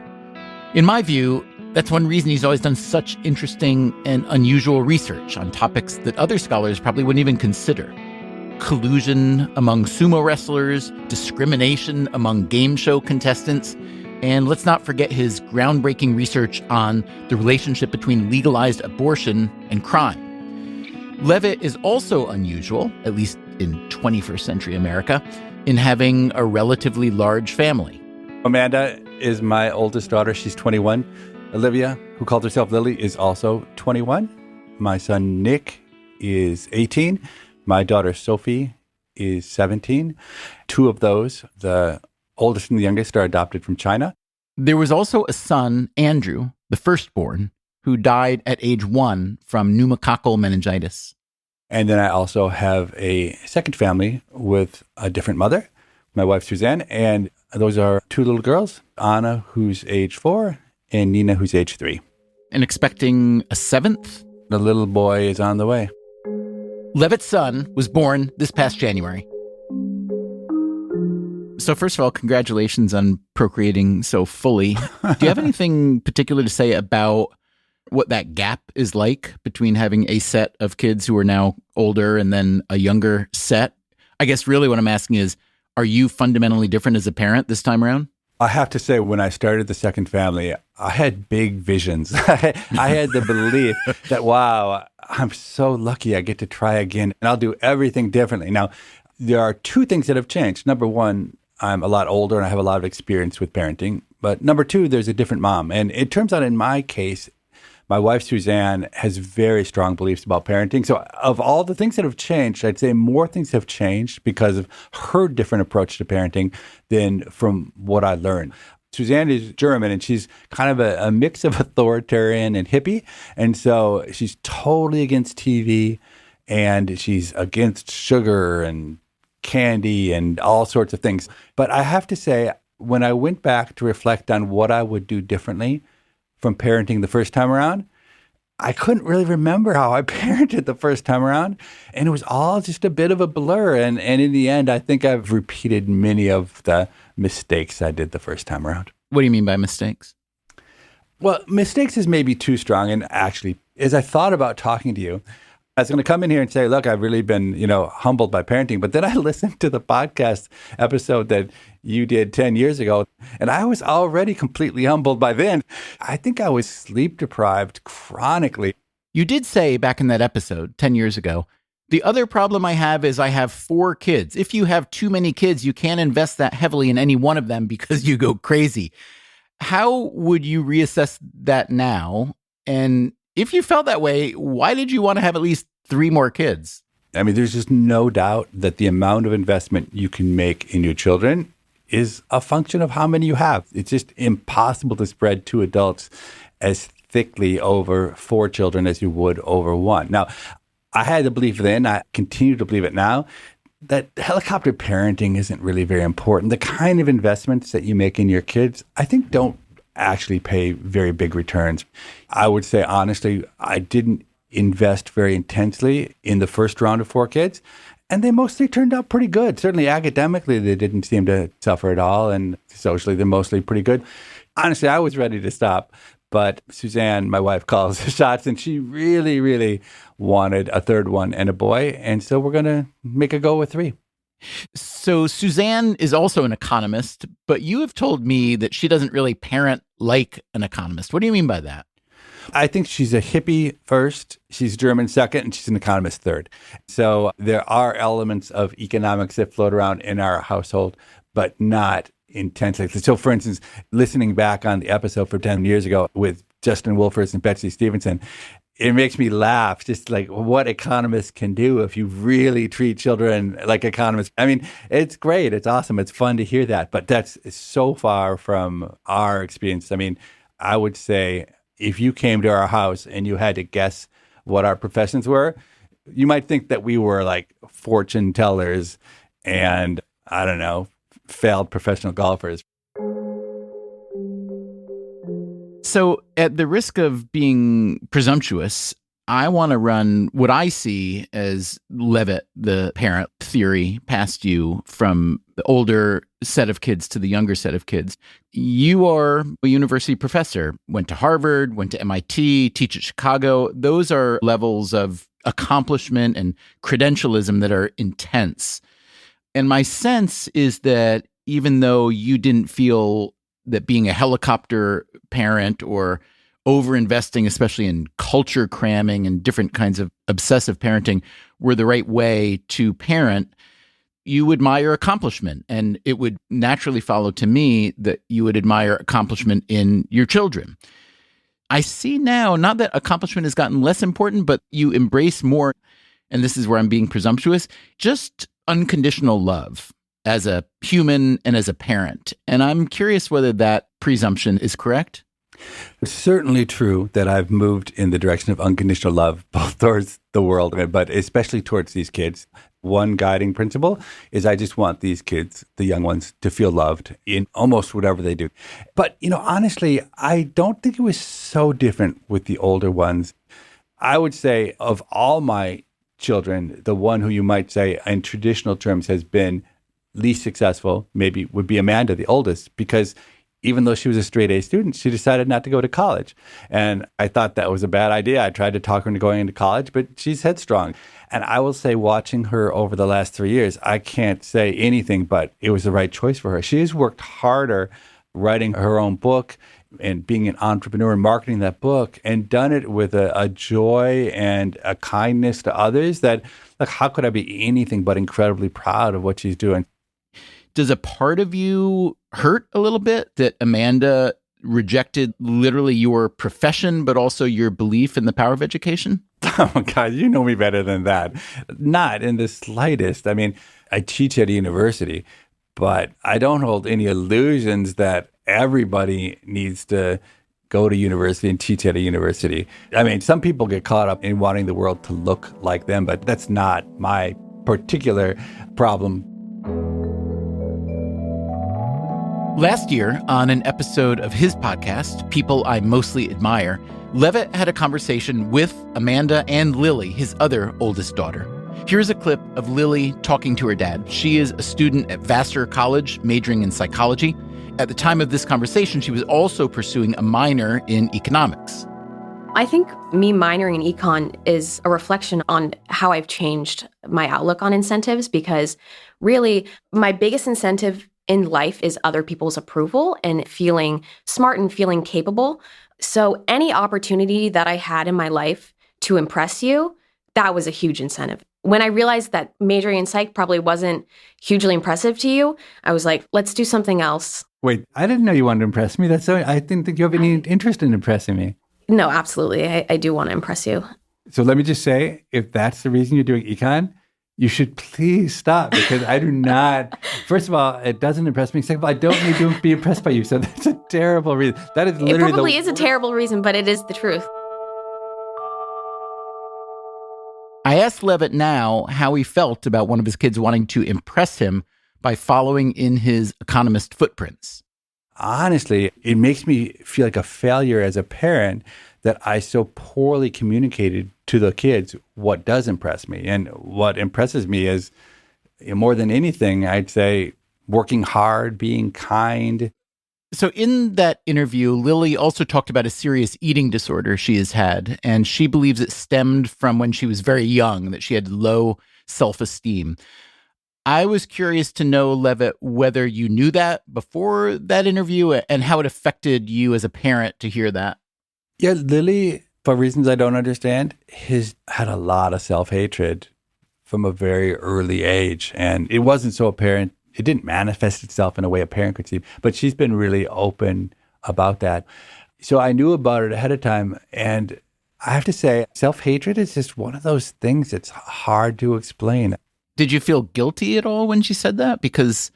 In my view, that's one reason he's always done such interesting and unusual research on topics that other scholars probably wouldn't even consider. Collusion among sumo wrestlers, discrimination among game show contestants, and let's not forget his groundbreaking research on the relationship between legalized abortion and crime. Levitt is also unusual, at least in 21st century America, in having a relatively large family. Amanda is my oldest daughter. She's 21. Olivia, who calls herself Lily, is also 21. My son Nick is 18. My daughter Sophie is 17. Two of those, the oldest and the youngest, are adopted from China. There was also a son, Andrew, the firstborn, who died at age 1 from pneumococcal meningitis. And then I also have a second family with a different mother, my wife Suzanne, and those are two little girls, Anna, who's age 4, and Nina, who's age 3. And expecting a 7th? The little boy is on the way. Levitt's son was born this past January. So first of all, congratulations on procreating so fully. Do you have anything particular to say about what that gap is like between having a set of kids who are now older and then a younger set? I guess really what I'm asking is, are you fundamentally different as a parent this time around? I have to say, when I started the second family, I had big visions. I had the belief that, wow, I'm so lucky I get to try again, and I'll do everything differently. Now, there are two things that have changed. Number one, I'm a lot older and I have a lot of experience with parenting. But number two, there's a different mom. And it turns out in my case, my wife, Suzanne, has very strong beliefs about parenting. So of all the things that have changed, I'd say more things have changed because of her different approach to parenting than from what I learned. Suzanne is German, and she's kind of a mix of authoritarian and hippie. And so she's totally against TV, and she's against sugar and candy and all sorts of things. But I have to say, when I went back to reflect on what I would do differently from parenting the first time around, I couldn't really remember how I parented the first time around. And it was all just a bit of a blur. And in the end, I think I've repeated many of the mistakes I did the first time around. What do you mean by mistakes? Well, mistakes is maybe too strong. And actually, as I thought about talking to you, I was going to come in here and say, look, I've really been, humbled by parenting. But then I listened to the podcast episode that you did 10 years ago, and I was already completely humbled by then. I think I was sleep deprived chronically. You did say back in that episode 10 years ago, the other problem I have is I have 4 kids. If you have too many kids, you can't invest that heavily in any one of them because you go crazy. How would you reassess that now? And if you felt that way, why did you want to have at least 3 more kids? I mean, there's just no doubt that the amount of investment you can make in your children is a function of how many you have. It's just impossible to spread 2 adults as thickly over 4 children as you would over 1. Now, I had the belief then, I continue to believe it now, that helicopter parenting isn't really very important. The kind of investments that you make in your kids, I think, don't actually pay very big returns. I would say, honestly, I didn't invest very intensely in the first round of 4 kids, and they mostly turned out pretty good. Certainly academically, they didn't seem to suffer at all, and socially, they're mostly pretty good. Honestly, I was ready to stop, but Suzanne, my wife, calls the shots, and she really, really wanted a third one and a boy, and so we're going to make a go with 3. So Suzanne is also an economist, but you have told me that she doesn't really parent like an economist. What do you mean by that? I think she's a hippie first, she's German second, and she's an economist third. So there are elements of economics that float around in our household, but not intensely. So for instance, listening back on the episode from 10 years ago with Justin Wolfers and Betsy Stevenson, it makes me laugh, just like what economists can do if you really treat children like economists. I mean, it's great. It's awesome. It's fun to hear that. But that's so far from our experience. I mean, I would say if you came to our house and you had to guess what our professions were, you might think that we were like fortune tellers and, I don't know, failed professional golfers. So at the risk of being presumptuous, I want to run what I see as Levitt, the parent theory, past you from the older set of kids to the younger set of kids. You are a university professor, went to Harvard, went to MIT, teach at Chicago. Those are levels of accomplishment and credentialism that are intense. And my sense is that even though you didn't feel that being a helicopter parent or over-investing, especially in culture cramming and different kinds of obsessive parenting, were the right way to parent, you admire accomplishment. And it would naturally follow to me that you would admire accomplishment in your children. I see now, not that accomplishment has gotten less important, but you embrace more, and this is where I'm being presumptuous, just unconditional love as a human and as a parent. And I'm curious whether that presumption is correct. It's certainly true that I've moved in the direction of unconditional love, both towards the world, but especially towards these kids. One guiding principle is I just want these kids, the young ones, to feel loved in almost whatever they do. But, honestly, I don't think it was so different with the older ones. I would say of all my children, the one who you might say in traditional terms has been least successful maybe would be Amanda, the oldest, because even though she was a straight A student, she decided not to go to college. And I thought that was a bad idea. I tried to talk her into going into college, but she's headstrong. And I will say, watching her over the last 3 years, I can't say anything but it was the right choice for her. She has worked harder writing her own book and being an entrepreneur and marketing that book, and done it with a joy and a kindness to others that, like, how could I be anything but incredibly proud of what she's doing? Does a part of you hurt a little bit that Amanda rejected literally your profession, but also your belief in the power of education? Oh, God, you know me better than that. Not in the slightest. I mean, I teach at a university, but I don't hold any illusions that everybody needs to go to university and teach at a university. I mean, some people get caught up in wanting the world to look like them, but that's not my particular problem. Last year, on an episode of his podcast, People I Mostly Admire, Levitt had a conversation with Amanda and Lily, his other oldest daughter. Here's a clip of Lily talking to her dad. She is a student at Vassar College, majoring in psychology. At the time of this conversation, she was also pursuing a minor in economics. I think me minoring in econ is a reflection on how I've changed my outlook on incentives, because really my biggest incentive in life is other people's approval and feeling smart and feeling capable. So any opportunity that I had in my life to impress you, that was a huge incentive. When I realized that majoring in psych probably wasn't hugely impressive to you, I was like, let's do something else. Wait, I didn't know you wanted to impress me. I didn't think you have any interest in impressing me. No, absolutely. I do want to impress you. So let me just say, if that's the reason you're doing econ, you should please stop, because I do not. First of all, it doesn't impress me. Second of all, I don't need to be impressed by you. So that's a terrible reason. That is literally it probably is a terrible reason, but it is the truth. I asked Levitt now how he felt about one of his kids wanting to impress him by following in his Economist footprints. Honestly, it makes me feel like a failure as a parent that I so poorly communicated to the kids what does impress me. And what impresses me is, more than anything, I'd say working hard, being kind. So in that interview, Lily also talked about a serious eating disorder she has had, and she believes it stemmed from when she was very young, that she had low self-esteem. I was curious to know, Levitt, whether you knew that before that interview and how it affected you as a parent to hear that. Yeah, Lily, for reasons I don't understand, has had a lot of self-hatred from a very early age. And it wasn't so apparent. It didn't manifest itself in a way a parent could see, but she's been really open about that. So I knew about it ahead of time. And I have to say, self-hatred is just one of those things that's hard to explain. Did you feel guilty at all when she said that? Because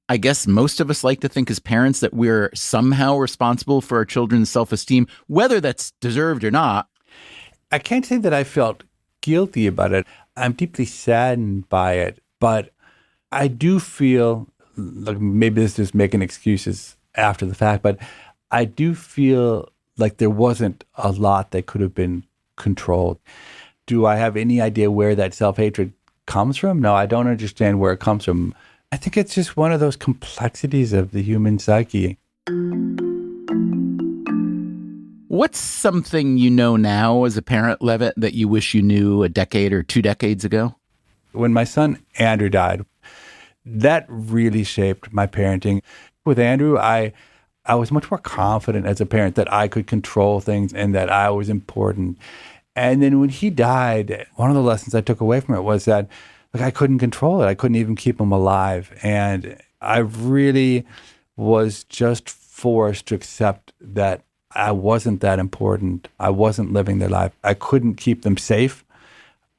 I guess most of us like to think as parents that we're somehow responsible for our children's self-esteem, whether that's deserved or not. I can't say that I felt guilty about it. I'm deeply saddened by it, but I do feel, like maybe this is making excuses after the fact, but I do feel like there wasn't a lot that could have been controlled. Do I have any idea where that self-hatred comes from? No, I don't understand where it comes from. I think it's just one of those complexities of the human psyche. What's something you know now as a parent, Levitt, that you wish you knew a decade or 2 decades ago? When my son Andrew died, that really shaped my parenting. With Andrew, I was much more confident as a parent that I could control things and that I was important. And then when he died, one of the lessons I took away from it was that I couldn't control it. I couldn't even keep him alive. And I really was just forced to accept that I wasn't that important. I wasn't living their life. I couldn't keep them safe.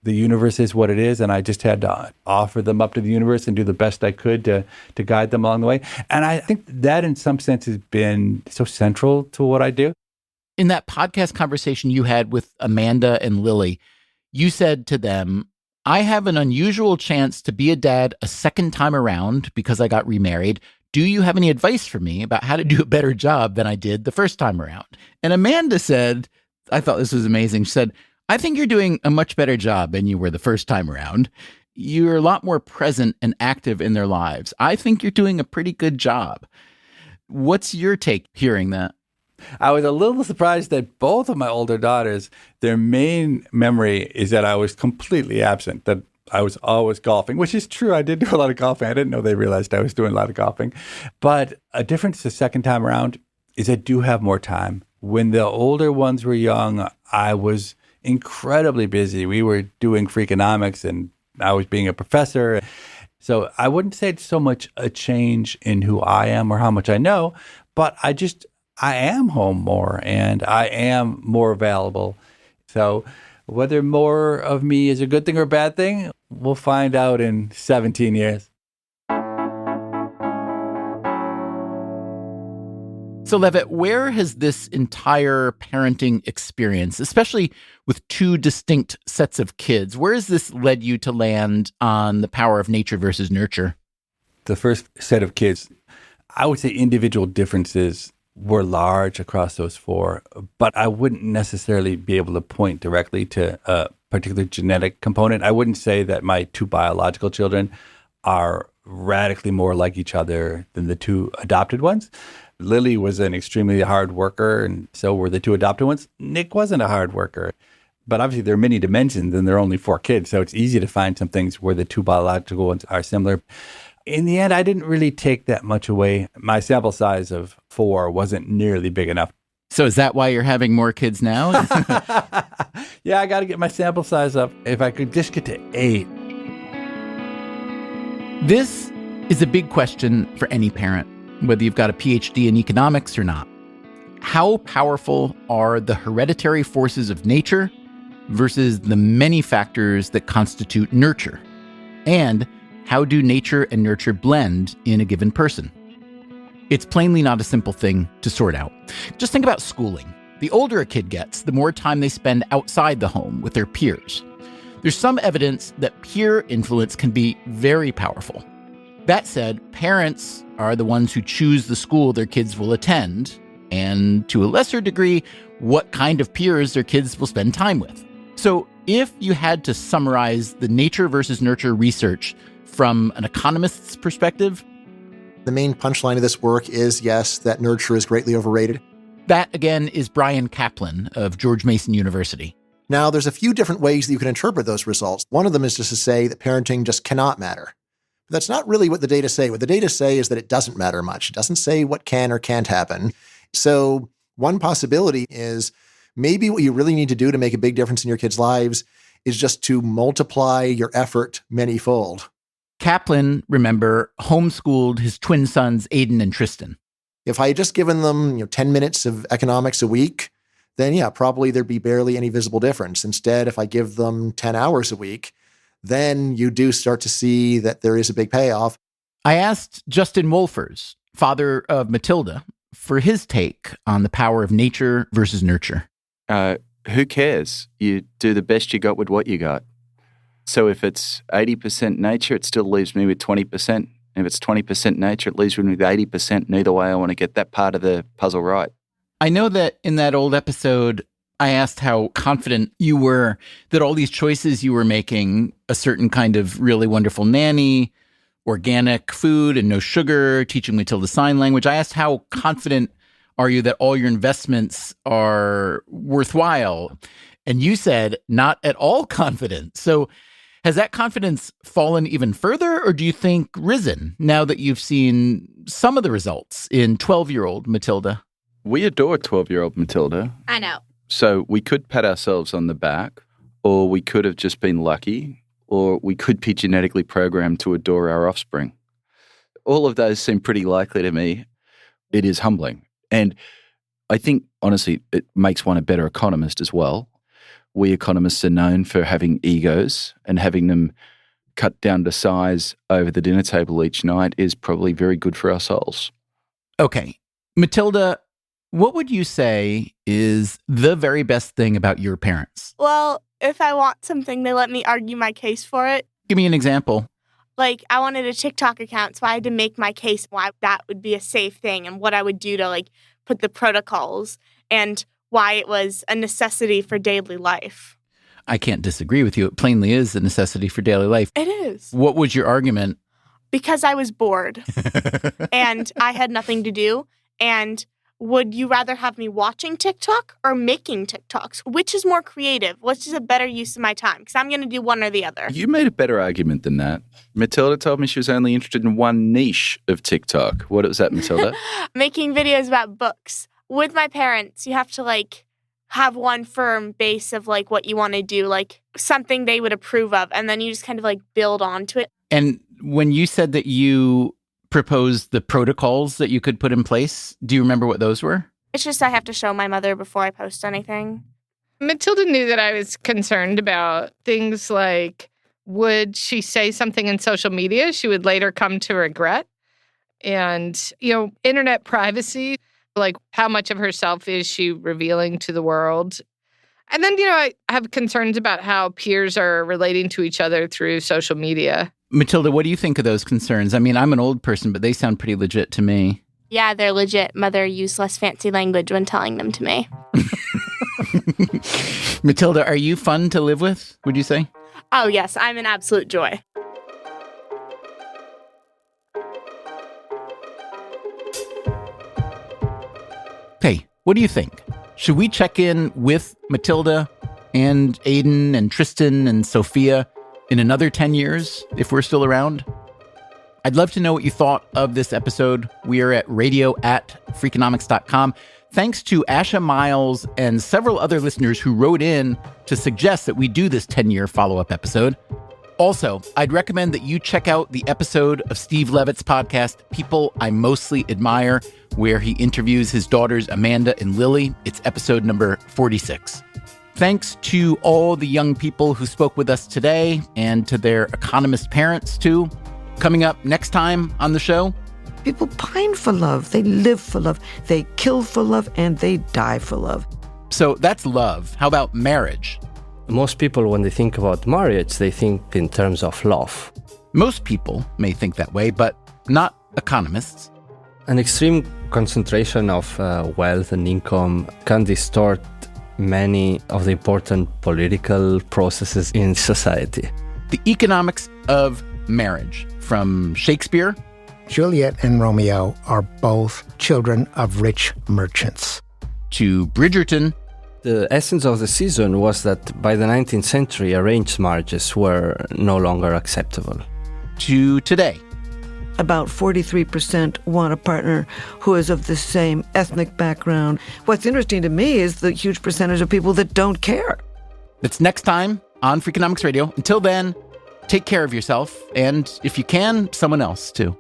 The universe is what it is, and I just had to offer them up to the universe and do the best I could to guide them along the way. And I think that in some sense has been so central to what I do. In that podcast conversation you had with Amanda and Lily, you said to them, I have an unusual chance to be a dad a second time around because I got remarried. Do you have any advice for me about how to do a better job than I did the first time around? And Amanda said, I thought this was amazing. She said, I think you're doing a much better job than you were the first time around. You're a lot more present and active in their lives. I think you're doing a pretty good job. What's your take hearing that? I was a little surprised that both of my older daughters, their main memory is that I was completely absent, that I was always golfing, which is true. I did do a lot of golfing. I didn't know they realized I was doing a lot of golfing. But a difference the second time around is I do have more time. When the older ones were young, I was incredibly busy. We were doing Freakonomics and I was being a professor. So I wouldn't say it's so much a change in who I am or how much I know, but I am home more and I am more available. So whether more of me is a good thing or a bad thing, we'll find out in 17 years. So Levitt, where has this entire parenting experience, especially with 2 distinct sets of kids, where has this led you to land on the power of nature versus nurture? The first set of kids, I would say individual differences were large across those four, but I wouldn't necessarily be able to point directly to a particular genetic component. I wouldn't say that my two biological children are radically more like each other than the two adopted ones. Lily was an extremely hard worker, and so were the two adopted ones. Nick wasn't a hard worker. But obviously, there are many dimensions, and there are only 4 kids, so it's easy to find some things where the two biological ones are similar. In the end, I didn't really take that much away. My sample size of 4 wasn't nearly big enough. So is that why you're having more kids now? Yeah, I got to get my sample size up. If I could just get to 8. This is a big question for any parent, whether you've got a PhD in economics or not. How powerful are the hereditary forces of nature versus the many factors that constitute nurture? And how do nature and nurture blend in a given person? It's plainly not a simple thing to sort out. Just think about schooling. The older a kid gets, the more time they spend outside the home with their peers. There's some evidence that peer influence can be very powerful. That said, parents are the ones who choose the school their kids will attend, and to a lesser degree, what kind of peers their kids will spend time with. So if you had to summarize the nature versus nurture research from an economist's perspective, the main punchline of this work is, yes, that nurture is greatly overrated. That, again, is Brian Kaplan of George Mason University. Now, there's a few different ways that you can interpret those results. One of them is just to say that parenting just cannot matter. But that's not really what the data say. What the data say is that it doesn't matter much. It doesn't say what can or can't happen. So one possibility is maybe what you really need to do to make a big difference in your kids' lives is just to multiply your effort manyfold. Kaplan, remember, homeschooled his twin sons, Aiden and Tristan. If I had just given them 10 minutes of economics a week, then yeah, probably there'd be barely any visible difference. Instead, if I give them 10 hours a week, then you do start to see that there is a big payoff. I asked Justin Wolfers, father of Matilda, for his take on the power of nature versus nurture. Who cares? You do the best you got with what you got. So if it's 80% nature, it still leaves me with 20%. If it's 20% nature, it leaves me with 80%. And either way, I want to get that part of the puzzle right. I know that in that old episode, I asked how confident you were that all these choices you were making, a certain kind of really wonderful nanny, organic food and no sugar, teaching Matilda sign language. I asked how confident are you that all your investments are worthwhile? And you said not at all confident. So has that confidence fallen even further, or do you think risen now that you've seen some of the results in 12-year-old Matilda? We adore 12-year-old Matilda. I know. So we could pat ourselves on the back, or we could have just been lucky, or we could be genetically programmed to adore our offspring. All of those seem pretty likely to me. It is humbling. And I think, honestly, it makes one a better economist as well. We economists are known for having egos, and having them cut down to size over the dinner table each night is probably very good for our souls. Okay. Matilda, what would you say is the very best thing about your parents? Well, if I want something, they let me argue my case for it. Give me an example. Like, I wanted a TikTok account, so I had to make my case why that would be a safe thing and what I would do to, put the protocols and why it was a necessity for daily life. I can't disagree with you. It plainly is a necessity for daily life. It is. What was your argument? Because I was bored and I had nothing to do. And would you rather have me watching TikTok or making TikToks? Which is more creative? Which is a better use of my time? Because I'm going to do one or the other. You made a better argument than that. Matilda told me she was only interested in one niche of TikTok. What was that, Matilda? Making videos about books. With my parents, you have to, have one firm base of, what you want to do, something they would approve of. And then you just kind of, build onto it. And when you said that you proposed the protocols that you could put in place, do you remember what those were? It's just I have to show my mother before I post anything. Matilda knew that I was concerned about things like, would she say something in social media she would later come to regret? And, internet privacy. How much of herself is she revealing to the world? And then, I have concerns about how peers are relating to each other through social media. Matilda, what do you think of those concerns? I mean, I'm an old person, but they sound pretty legit to me. Yeah, they're legit. Mother used less fancy language when telling them to me. Matilda, are you fun to live with, would you say? Oh, yes, I'm an absolute joy. Hey, what do you think? Should we check in with Matilda and Aiden and Tristan and Sophia in another 10 years if we're still around? I'd love to know what you thought of this episode. We are at radio@freakonomics.com. Thanks to Asha Miles and several other listeners who wrote in to suggest that we do this 10-year follow-up episode. Also, I'd recommend that you check out the episode of Steve Levitt's podcast, People I Mostly Admire, where he interviews his daughters Amanda and Lily. It's episode number 46. Thanks to all the young people who spoke with us today and to their economist parents, too. Coming up next time on the show, people pine for love, they live for love, they kill for love, and they die for love. So that's love. How about marriage? Most people, when they think about marriage, they think in terms of love. Most people may think that way, but not economists. An extreme concentration of wealth and income can distort many of the important political processes in society. The economics of marriage, from Shakespeare. Juliet and Romeo are both children of rich merchants. To Bridgerton. The essence of the season was that by the 19th century, arranged marriages were no longer acceptable. To today. About 43% want a partner who is of the same ethnic background. What's interesting to me is the huge percentage of people that don't care. That's next time on Freakonomics Radio. Until then, take care of yourself, and if you can, someone else too.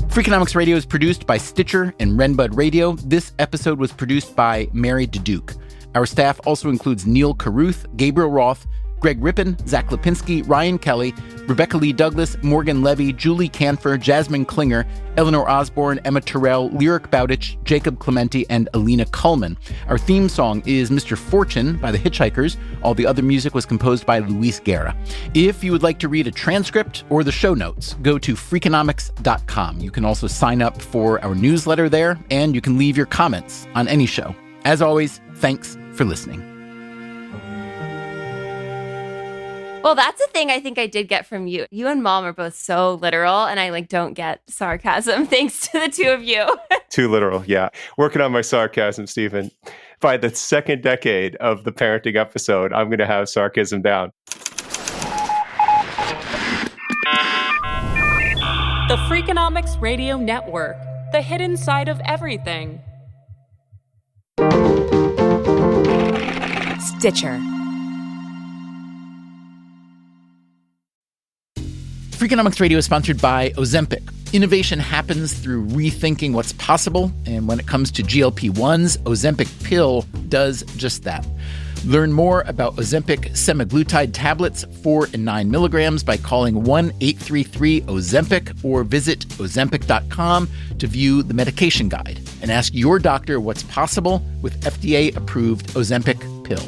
Freakonomics Radio is produced by Stitcher and Renbud Radio. This episode was produced by Mary DeDuke. Our staff also includes Neil Carruth, Gabriel Roth, Greg Rippin, Zach Lipinski, Ryan Kelly, Rebecca Lee Douglas, Morgan Levy, Julie Canfer, Jasmine Klinger, Eleanor Osborne, Emma Terrell, Lyric Bowditch, Jacob Clementi, and Alina Kuhlman. Our theme song is Mr. Fortune by the Hitchhikers. All the other music was composed by Luis Guerra. If you would like to read a transcript or the show notes, go to Freakonomics.com. You can also sign up for our newsletter there, and you can leave your comments on any show. As always, thanks for listening. Well, that's a thing I think I did get from you. You and Mom are both so literal, and I don't get sarcasm thanks to the two of you. Too literal, yeah. Working on my sarcasm, Stephen. By the second decade of the parenting episode, I'm going to have sarcasm down. The Freakonomics Radio Network, the hidden side of everything. Stitcher. Freakonomics Radio is sponsored by Ozempic. Innovation happens through rethinking what's possible, and when it comes to GLP-1s, Ozempic pill does just that. Learn more about Ozempic semaglutide tablets, 4 and 9 milligrams, by calling 1-833-OZEMPIC or visit Ozempic.com to view the medication guide and ask your doctor what's possible with FDA-approved Ozempic pill.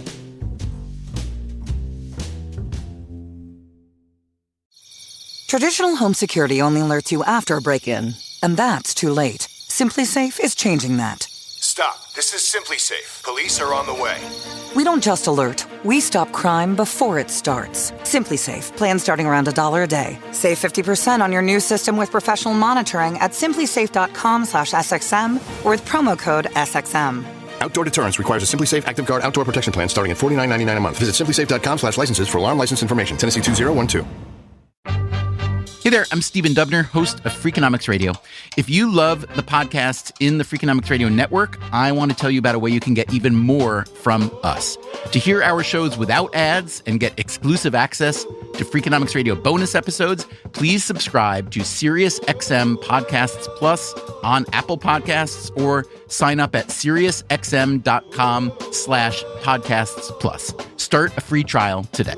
Traditional home security only alerts you after a break-in, and that's too late. SimpliSafe is changing that. Stop. This is SimpliSafe. Police are on the way. We don't just alert, we stop crime before it starts. SimpliSafe, plan starting around $1 a day. Save 50% on your new system with professional monitoring at simplisafe.com/SXM or with promo code SXM. Outdoor deterrence requires a SimpliSafe Active Guard outdoor protection plan starting at $49.99 a month. Visit simplisafe.com/licenses for alarm license information. Tennessee 2012. Hey there, I'm Stephen Dubner, host of Freakonomics Radio. If you love the podcast in the Freakonomics Radio network, I want to tell you about a way you can get even more from us. To hear our shows without ads and get exclusive access to Freakonomics Radio bonus episodes, please subscribe to SiriusXM Podcasts Plus on Apple Podcasts or sign up at SiriusXM.com/podcasts plus. Start a free trial today.